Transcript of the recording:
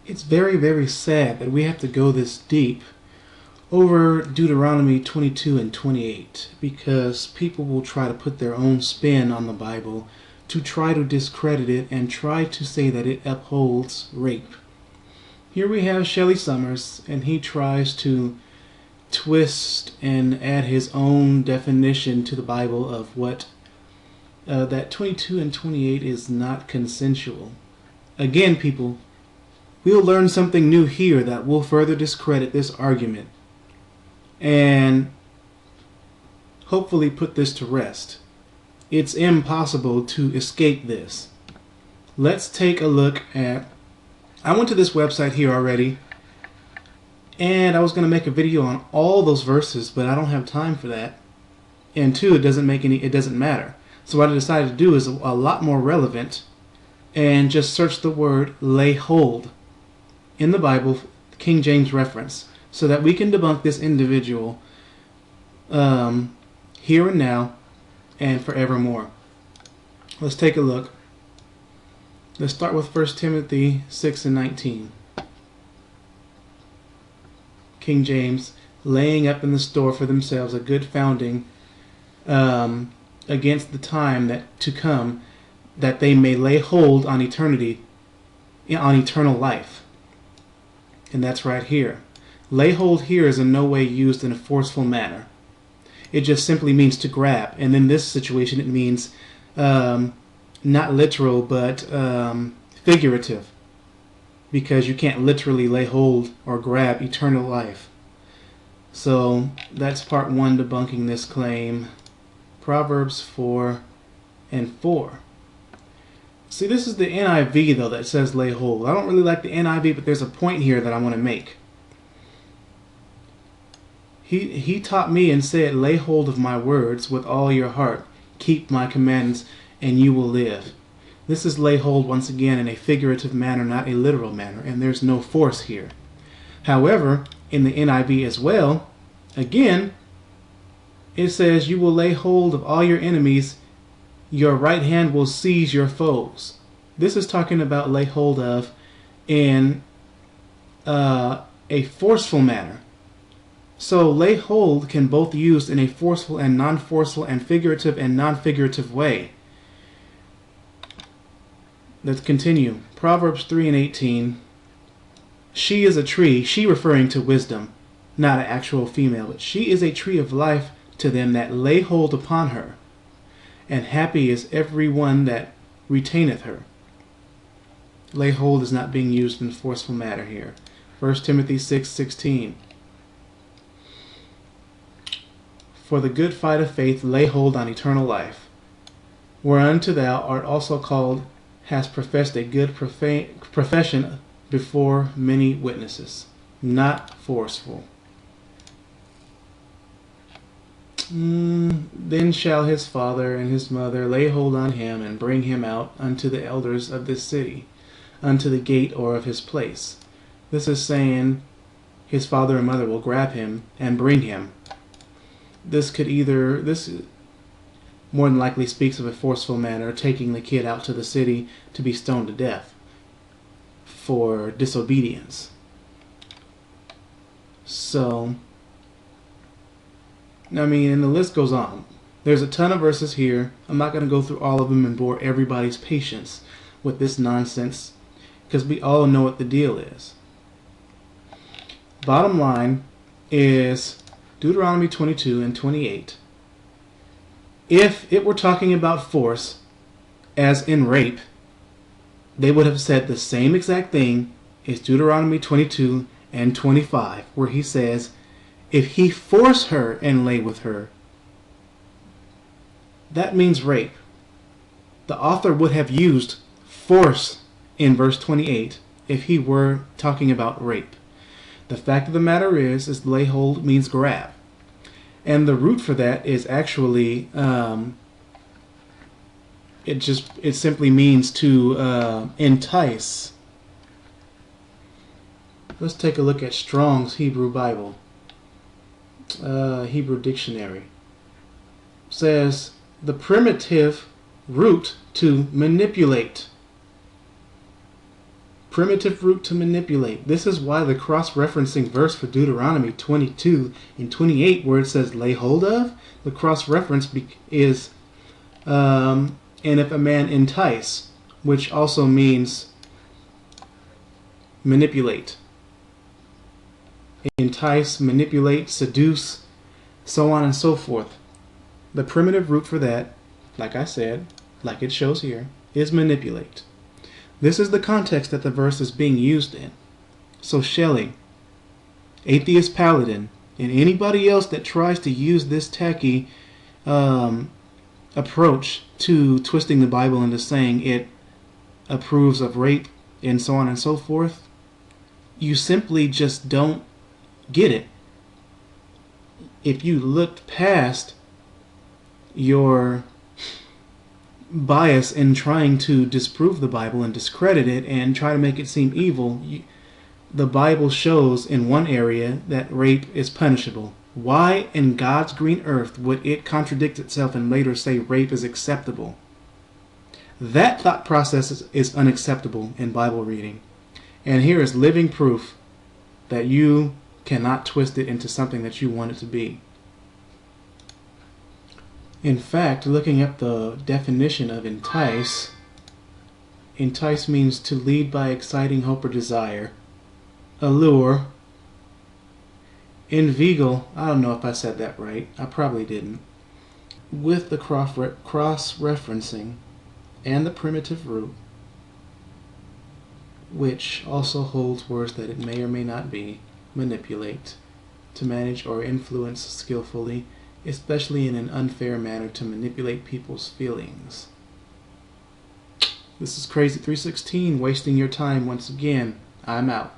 It's very, very sad that we have to go this deep over Deuteronomy 22 and 28 because people will try to put their own spin on the Bible to try to discredit it and try to say that it upholds rape. Here we have Shelly Summers, and he tries to twist and add his own definition to the Bible of what that 22 and 28 is not consensual. Again, people, we'll learn something new here that will further discredit this argument and hopefully put this to rest. It's impossible to escape this. Let's take a look at... I went to this website here already, and I was going to make a video on all those verses, but I don't have time for that. And two, it doesn't matter. So what I decided to do is a lot more relevant and just search the word lay hold in the Bible, King James reference, so that we can debunk this individual here and now and forevermore. Let's take a look. Let's start with 1 Timothy 6 and 19. King James, laying up in the store for themselves a good founding against the time that to come, that they may lay hold on eternity, on eternal life. And that's right here. Lay hold here is in no way used in a forceful manner. It just simply means to grab. And in this situation it means not literal, but figurative. Because you can't literally lay hold or grab eternal life. So that's part one, debunking this claim. Proverbs 4 and 4. See, this is the NIV, though, that says lay hold. I don't really like the NIV, but there's a point here that I want to make. He taught me and said, lay hold of my words with all your heart. Keep my commandments, and you will live. This is lay hold, once again, in a figurative manner, not a literal manner, and there's no force here. However, in the NIV as well, again, it says, you will lay hold of all your enemies, your right hand will seize your foes. This is talking about lay hold of in a forceful manner. So lay hold can both be used in a forceful and non-forceful and figurative and non-figurative way. Let's continue. Proverbs 3 and 18. She is a tree, she referring to wisdom, not an actual female, but she is a tree of life to them that lay hold upon her, and happy is every one that retaineth her. Lay hold is not being used in a forceful manner here. 1 Timothy 6:16. For the good fight of faith lay hold on eternal life, whereunto thou art also called, hast professed a good profession before many witnesses. Not forceful. Then shall his father and his mother lay hold on him, and bring him out unto the elders of this city, unto the gate or of his place. This is saying his father and mother will grab him and bring him. This more than likely speaks of a forceful manner, taking the kid out to the city to be stoned to death for disobedience. So, I mean, and the list goes on. There's a ton of verses here. I'm not going to go through all of them and bore everybody's patience with this nonsense, because we all know what the deal is. Bottom line is Deuteronomy 22 and 28. If it were talking about force, as in rape, they would have said the same exact thing as Deuteronomy 22 and 25, where he says, if he force her and lay with her, that means rape. The author would have used force in verse 28 if he were talking about rape. The fact of the matter is lay hold means grab. And the root for that is actually, it simply means to entice. Let's take a look at Strong's Hebrew Bible. Hebrew Dictionary. Says the primitive root to manipulate. Primitive root to manipulate. This is why the cross-referencing verse for Deuteronomy 22 and 28, where it says lay hold of, the cross-reference is and if a man entice, which also means manipulate. Entice, manipulate, seduce, so on and so forth. The primitive root for that, like I said, like it shows here, is manipulate. This is the context that the verse is being used in. So Shelly, Atheist Paladin, and anybody else that tries to use this tacky approach to twisting the Bible into saying it approves of rape and so on and so forth, you simply just don't get it. If you looked past your bias in trying to disprove the Bible and discredit it and try to make it seem evil, the Bible shows in one area that rape is punishable. Why in God's green earth would it contradict itself and later say rape is acceptable? That thought process is unacceptable in Bible reading. And here is living proof that you cannot twist it into something that you want it to be. In fact, looking up the definition of entice, entice means to lead by exciting hope or desire. Allure. Inveigle, I don't know if I said that right. I probably didn't. With the cross-referencing and the primitive root, which also holds words that it may or may not be, manipulate, to manage or influence skillfully, especially in an unfair manner to manipulate people's feelings. This is Crazy 316, wasting your time once again. I'm out.